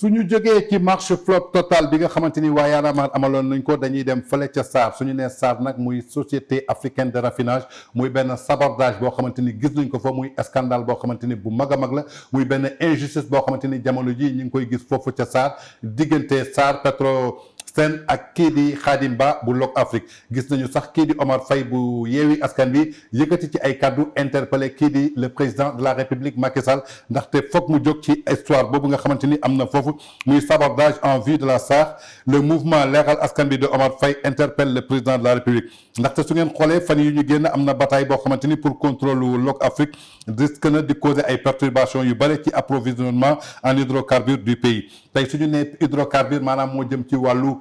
suñu jógee ci marche flotte totale bi nga xamante ni waa Y'en a marre amaloon nañ ko dañuy dem fële ca SAR suñu nee SAR nag muy société africaine de raffinage muy benn sabordage boo xamante ni gis nañ ko fa muy scandale boo xamante ni bu mag a mag la muy benn injustice boo xamante ni jamono ji ñu ngi koy gis foofu ca SAR diggante SAR Petrosen ak kii di Khadim Ba bu Lok Afrique gis nañu sax kii di Omar Faye bu Yewwi Askan Wi yëkkati ci ay kaddu interpellé kii di le président de la République Macky Sall ndaxte foog mu jóg ci histoire boobu nga xamante ni am na foofu muy sabordage en vue de la SAR le mouvement Leeral Askan Wi de Omar Faye interpelle le président de la République ndaxte su ngeen xoolee fan yi ñu génn am na bataille boo xamante ni pour contrôle Lok Afrique risque na di causer ay perturbations yu bëri ci approvisionnement en hydrocarbures du pays tey su ñu nee hydrocarbure maanaam moo jëm ci wàllu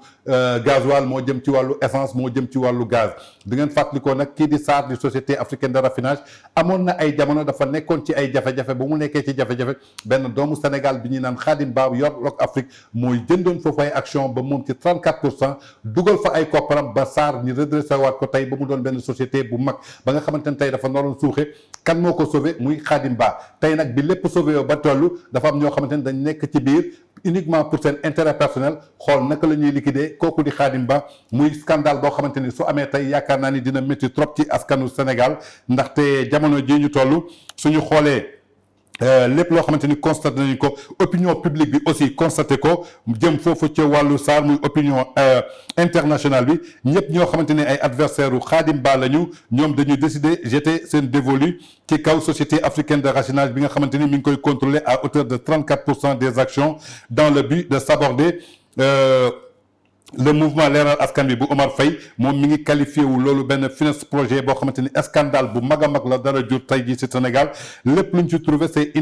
gasoil moo jëm ci wàllu essence moo jëm ci wàllu gaz di ngeen fàttalikoo nag kii di SAR di société africaine de raffinage amoon na ay jamono dafa nekkoon ci ay jafe-jafe ba mu nekkee ci jafe-jafe benn doomu Sénégal bi ñuy naan Khadim Ba yor Lok Afrique mooy jëndoon foofu ay action ba moom ci 34% dugal fa ay kopparam ba SAR ñu redressé waat ko tey ba mu doon benn société bu mag ba nga xamante ne tey dafa naroon suuxe kan moo ko sauvé muy Khadim Ba tey nag bi lépp sauvé yoo ba toll dafa am ñoo xamante ne dañ nekk ci biir uniquement pour seen intérêt personnel xool naka la ñuy liquider kooku di Khadim Ba muy scandale boo xamante ni su amee tey yaakaar naa ni dina métti trop ci askanu Sénégal ndaxte jamono ji ñu toll suñu xoolee lépp loo xamante ni constaté nañu ko opinion publique bi aussi constaté ko jëm foofu ca wàllu SAR muy opinion internationale bi ñëpp ñoo xamante ni ay adversaire u Khadim Ba lañu ñoom dañuy décider jeter seen dévolu ci kaw société africaine de raffinage bi nga xamante ni mi ngi koy contrôler à hauteur de 34% des actions dans le but de saborder le mouvement Leeral Askan Wi bu Omar Faye moom mi ngi qualifié wu loolu benn finance projet boo xamante ni scandale bu mag a mag la dara jur tey jii ci Sénégal lépp lu ñu ci trouvé c'est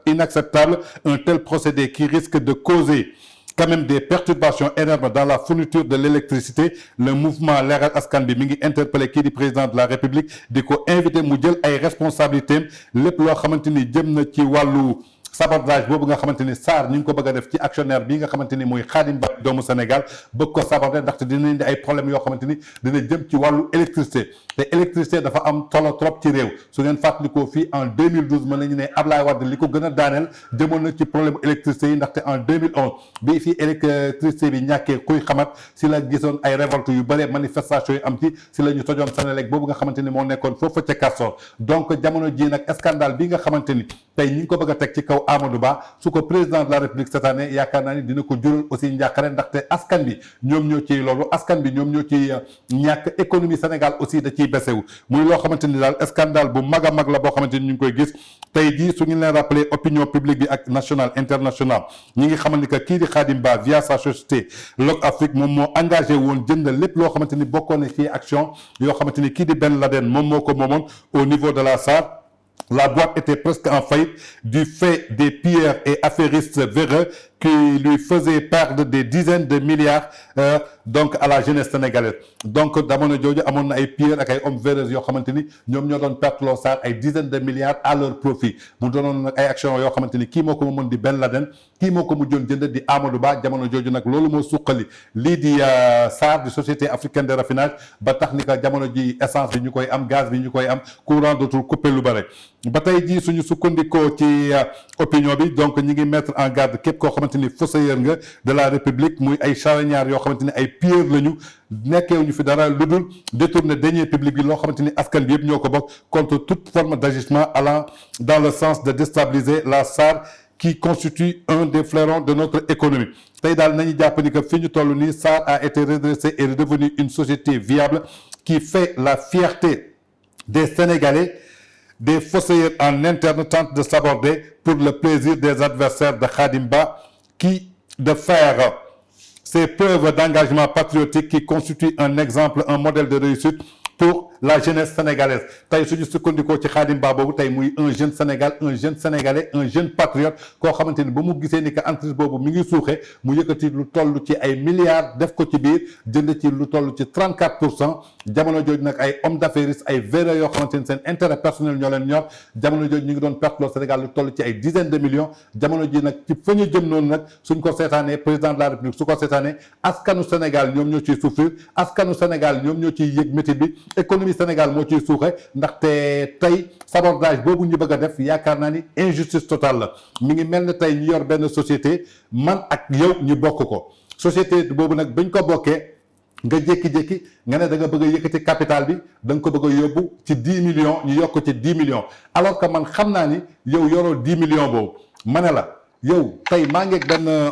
inacceptable un tel procédé qui risque de causer quand même des perturbations énormes dans la fourniture de l'électricité le mouvement Leeral Askan Wi mi ngi interpellé kii di président de la République di ko invité mu jël ay responsabilités lépp loo xamante ni jëm na ci wàllu sabordage boobu nga xamante ni SAR ñu ngi ko bëgg a def ci actionnaire bi nga xamante ni mooy Khadim Ba doomu Sénégal bëgg ko saborder ndaxte dina indi ay problèmes yoo xamante ni dina jëm ci wàllu électricité te électricité dafa am solo trop ci réew su ngeen fàttalikoo fii en 2012 mën nañu ne Ablaye Wade li ko gën a daaneel jëmoon na ci problème électricité yi ndaxte en 2011 bi fii électricité bi ñàkkee kuy xamat si la gisoon ay révolte yu bëre manifestation yu am ci si la ñu tojoon Senelec boobu nga xamante ni moo nekkoon foofu ca Castor donc jamono ji nag scandale bi nga xamante ni tey ñi ngi ko bëgg a teg ci kaw Amadou Ba su ko président de la République cette année yaakaar naa ni dina ko jural aussi njàqare ndaxte askan bi ñoom ñoo ciy loolu askan bi ñoom ñoo ciy ñàkk économie Sénégal aussi da ciy besewu muy loo xamante ni daal scandale bu mag a mag la boo xamante ni ñu ngi koy gis tey jii su ñu leen rappelé opinion publique bi ak nationale internationale ñi ngi xamante ni que kii di Khadim Ba via sa société Lok Afrique moom moo engagé woon jënd lépp loo xamante ni bokkoon na ci action yoo xamante ni kii di Ben Laden moom moo ko moomoon au niveau de la SAR. La boîte était presque en faillite du fait des pilleurs et affairistes véreux qui lui faisaient perdre des dizaines de milliards donc à la jeunesse sénégalaise donc jamono jooju amoon na ay pilleurs ak ay hommes véreux yoo xamante ni ñoom ñoo doon perte loo SAR ay dizaines de milliards à leur profit mu doonoon nag ay actions yoo xamante ni kii moo ko moomoon di Ben Laden kii moo ko mujjoon jënd di Amadou Ba jamono jooju nag loolu moo suqali lii di SAR di société africaine de raffinage ba tax ni que jamono ji essence bi ñu koy am gaz bi ñu koy am courant dootul coupé lu bare ba tey jii suñu sukkandikoo ci opinion bi donc ñi ngi mettre en garde képp koo xamante ni fossoyeur nga de la République muy ay charognards yoo xamante ni ay pilleurs lañu nekkeewuñu fi dara lu dul détourner deniers publics bi loo xamante ni askan bi yëpp ñoo ko bokk contre toute forme d'agissement allant dans le sens de déstabiliser la SAR qui constitue un des fleurons de notre économie tey daal nañu jàpp ni que fi ñu toll nii SAR a été redressée et redevenue une société viable qui fait la fierté des Sénégalais. Des fossoyeurs en interne tentent de s'aborder pour le plaisir des adversaires de Khadim Ba qui de faire ces preuves d'engagement patriotique qui constituent un exemple, un modèle de réussite pour la jeunesse sénégalaise tey suñu sukkandikoo ci Khadim Ba boobu tey muy un jeune Sénégal un jeune sénégalais un jeune patriote koo xamante ni ba mu gisee ni que entreprise boobu mi ngi suuxee mu yëkkati lu toll ci ay milliards def ko ci biir jënd ci lu toll ci 34% jamono jooju nag ay hommes d'affaires ay véreux yoo xamante ni seen intérêt personnel ñoo leen ñor jamono jooju ñu ngi doon perte loo Sénégal lu toll ci ay dizaines de millions jamono ji nag ci fa ñu jëm noonu nag suñ ko seetaanee président de la République su ko seetaanee askanu Sénégal ñoom ñoo ciy souffrir askanu Sénégal ñoom ñoo ciy yëg métit bi économie économie Sénégal moo ciy suuxe ndaxte tey sabordage boobu ñu bëgg a def yaakaar naa ni injustice totale la mi ngi mel ne tey ñu yor benn société man ak yow ñu bokk ko société boobu nag bañ ko bokkee nga jékki-jékki nga ne da nga bëgg a yëkkati capital bi da nga ko bëgg a yóbbu ci 10 millions ñu yokk ci 10 millions alors que man xam naa ni yow yoroo 10 millions boobu ma ne la yow tey maa ngi ak benn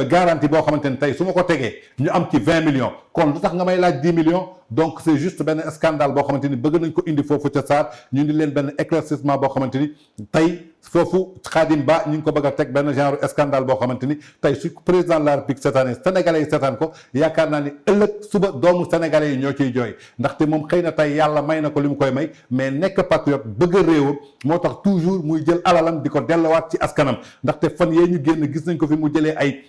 garantie boo xamante ni tey su ma ko tegee ñu am ci 20 millions kon lu tax nga may laaj 10 millions donc c'est juste benn scandale boo xamante ni bëgg nañ ko indi foofu ca SAR ñu indi leen benn éclaircissement boo xamante ni tey foofu Khadim Ba ñu ngi ko bëgg a teg benn genre scandale boo xamante ni tey su président de la République cette année sénégalais yi seetaan ko yaakaar naa ni ëllëg suba doomu sénégalais yi ñoo ciy jooy ndaxte moom xëy na tey yàlla may na ko li mu koy may mais nekk patriote bëgg a réewam moo tax toujours muy jël alalam di ko delluwaat ci askanam ndaxte fan yee ñu génn gis nañ ko fi mu jëlee ay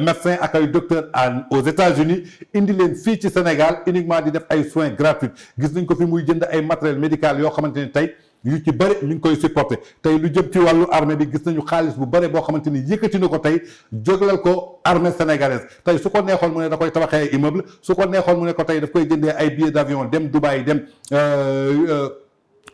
médecins ak ay docteurs aux États-Unis indi leen fii ci Sénégal uniquement di def ay soins gratuits gis nañ ko fi muy jënd ay matériel médical yoo xamante ni tey yu ci bëri ñu ngi koy supporter tey lu jëm ci wàllu armée bi gis nañu xaalis bu bëri boo xamante ni yëkkati na ko tey jóglal ko armée sénégalaise tey su ko neexoon mu ne da koy tabaxee immeuble su ko neexoon mu ne ko tey daf koy jëndee ay billets d'avion dem Dubaï dem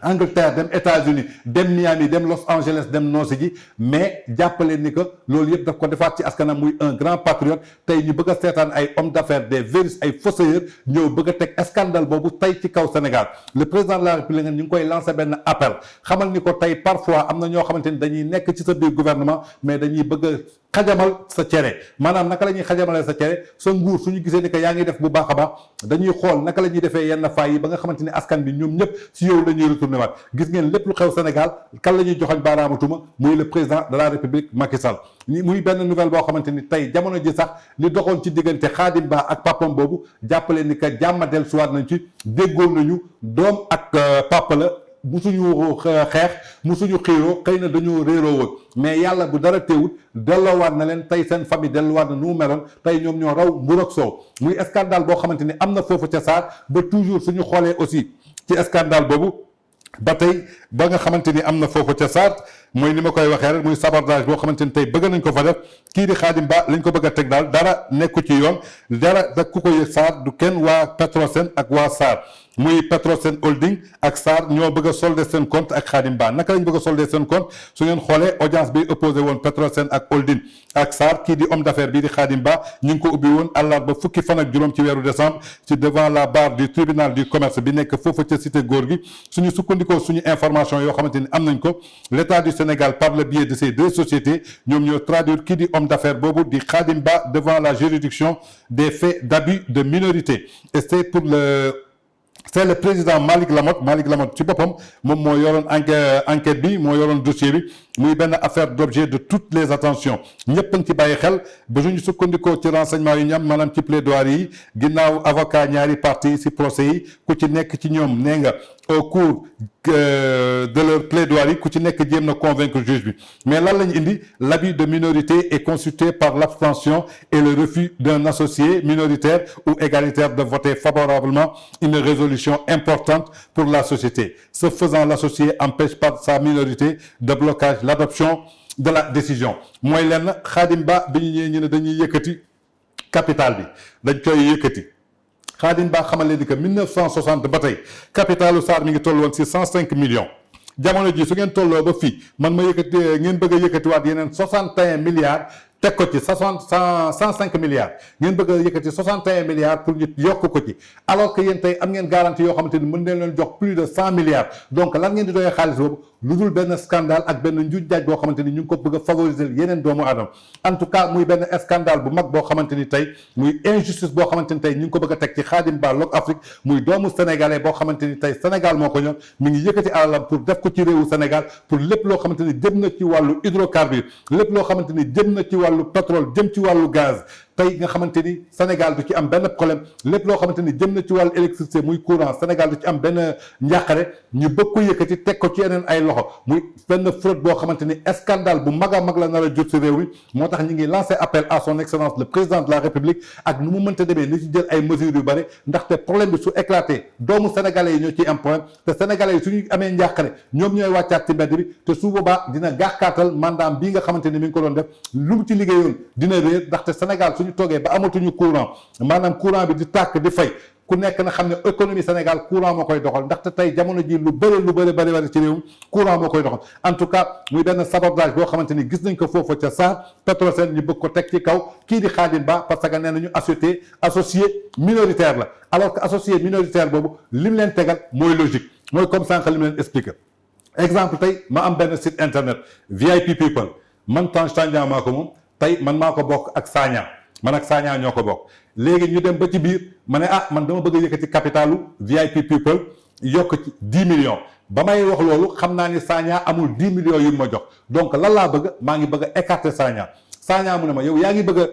Angleterre dem États-Unis dem Miami dem Los Angeles dem noosi ji mais jàppale ni que loolu yëpp daf ko defaat ci askanam muy un grand patriote tey ñu bëgg a seetaan ay hommes d'affaires des véris ay fossoyeurs ñëw bëgg a teg scandale boobu tey ci kaw Sénégal le président de la République ñu ngi koy lancer benn appel xamal ni ko tey parfois am na ñoo xamante ni dañuy nekk ci sa biir gouvernement mais dañuy bëgg a xajamal sa cere maanaam naka la ñuy xajamalee sa cere sa nguur suñu gisee ni que yaa ngi def bu baax a baax dañuy xool naka la ñuy defee yenn faay yi ba nga xamante ni askan bi ñoom ñëpp si yow la ñuy retourné waat gis ngeen lépp lu xew Sénégal kan la ñuy joxoñ baaraamu tuuma muy le président de la République Macky Sall muy benn nouvelle boo xamante ni tey jamono ji sax li doxoon ci diggante Khadim Ba ak papam boobu jàppale ni que jàmma del suwaat nañ ci déggoon nañu doom ak papa la musuñu xeex musuñu xiiroo xëy na dañoo réeroo woon mais yàlla bu dara teewut delloowaat na leen tey seen famille delluwaat na nu mu meloon tey ñoom ñoo raw mburu ak soow muy scandale boo xamante ni am na foofu ca SAR ba toujours suñu xoolee aussi ci scandale boobu ba tey ba nga xamante ni am na foofu ca SAR mooy ni ma koy waxee rek muy sabordage boo xamante ni tey bëgg nañ ko fa def kii di Khadim Ba lañ ko bëgg a teg daal dara nekku ci yoon dara da ku ko yëg SAR du kenn waa Petrosen ak waa SAR muy Petrosen Holding ak SAR ñoo bëgg a solder seen compte ak Khadim Ba naka lañ bëgg a solder seen compte su ngeen xoolee audience bi opposé woon Petrosen ak Holding ak SAR kii di homme d'affaires bii di Khadim Ba ñu ngi ko ubbi woon àllarba fukki fan ak juróom ci weeru décembre ci devant la barre du tribunal du commerce bi nekk foofu ca cité góor gi suñu sukkandikoo suñu information yoo xamante ni am nañ ko l'état du Sénégal par le biais de ces deux sociétés ñoom ñoo traduire kii di homme d'affaires boobu di Khadim Ba devant la juridiction des faits d'abus de minorité et c'est le président Malick Lamotte ci boppam moom moo yoroon enquête bi moo yoroon dossier bi muy benn affaire d'objet de toutes les attentions ñëpp a ngi ci bàyyi xel ba suñu sukkandikoo ci renseignement yu ñu am maanaam ci plaidoirie yi ginnaaw avocat ñaari parties ci procès yi ku ci nekk ci ñoom nee nga au cours de leur plaidoirie ku ci nekk jéem na convaincre juge bi mais lan lañu indi l'abus de minorité est constitué par l'abstention et le refus d'un associé minoritaire ou égalitaire de voter favorablement une résolution importante pour la société. Ce faisant, l'associé empêche par sa minorité de blocage l'adoption de la décision. mooy lenn Khadim Ba bi ñu ñëwee ñu ne dañuy yëkkati capital bi dañ koy yëkkati Khadim Ba xamal leen ni que 1960 ba tey capitalu SAR mi ngi toll woon ci 105 millions jamono ji su ngeen tolloo ba fii man ma yëkkati ngeen bëgg a yëkkatiwaat yeneen 61 milliards teg ko ci 105 milliards ngeen bëgg a yëkkati 61 milliards pour ñu yokk ko ci alors que yéen tey am ngeen garantie yoo xamante ni mën nañ leen jox plus de 100 milliards donc lan ngeen di doyee xaalis boobu lu dul benn scandale ak benn njuuj njaaj boo xamante ni ñu ngi ko bëgg a favoriser yeneen doomu aadama en tout cas muy benn scandale bu mag boo xamante ni tey muy injustice boo xamante ni tey ñu ngi ko bëgg a teg ci Khadim Ba Lok Afrique muy doomu sénégalais boo xamante ni tey Sénégal moo ko ñor mi ngi yëkkati alalam pour def ko ci réewu Sénégal pour lépp loo xamante ni jëm na ci wàllu hydrocarbure lépp loo xamante ni jëm na ci wàllu pétrole jëm ci wàllu gaz tey nga xamante ni Sénégal du ci am benn problème lépp loo xamante ni jëm na ci wàllu électricité muy courant Sénégal du ci am benn njàqare ñu bëgg ko yëkkati teg ko ci yeneen ay loxo muy benn fraude boo xamante ni scandale bu mag a mag la nar a jot ci réew mi moo tax ñu ngi lancé appel à son excellence le président de la république ak nu mu mënta demee ni ci jël ay mesures yu bëri ndaxte problème bi su éclaté doomu sénégalais yi ñoo ciy am problème te sénégalais yi suñu amee njàqare ñoom ñooy wàccaat ci mbedd bi te su boobaa dina gàkkaatal mandat bii nga xamante ni mi ngi ko doon def lu mu ci liggéeyoon dina réer ndaxte Sénégal suñu toogee ba amatuñu courant maanaam courant bi di tàkk di fay ku nekk na xam ne économie Sénégal courant moo koy doxal ndaxte tey jamono ji lu bëri ci réew courant moo koy doxal en tout cas muy benn sabordage boo xamante ni gis nañ ko foofu ca SAR Petrosen ñu bëgg ko teg ci kaw kii di Khadim Ba parce que nee nañu associé minoritaire la alors que associé minoritaire boobu lim leen tegal mooy logique mooy comme sànq li mu leen expliqué exemple tey ma am benn site internet VIP People man Tange Tandian maa ko moom tey man maa ko bokk ak Sagna man ak Sagna ñoo ko bokk léegi ñu dem ba ci biir ma ne man dama bëgg a yëkkati capitalu VIP People yokk ci 10 millions ba may wax loolu xam naa ni Sagna amul 10 millions yu ma jox donc lan laa bëgg maa ngi bëgg a écarter Sagna mu ne ma yow yaa ngi bëgg a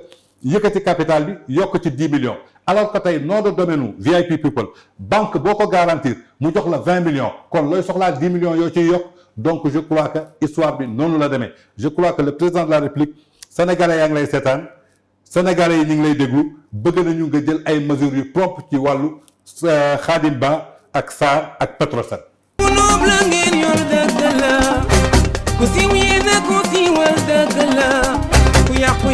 yëkkati capital bi yokk ci 10 millions alors que tey nom de domaine VIP People banque boo ko garantir mu jox la 20 millions kon looy soxlaa 10 millions yoo ciy yokk donc je crois que histoire bi noonu la demee je crois que le président de la République sénégalais yaa ngi lay seetaan sénégalais yi ñu ngi lay déglu bëgg nañu nga jël ay mesures yu propre ci wàllu Khadim Ba ak SAR ak Petrosen. ku siiw yéen a ku siiwal dëgg la ku yàqu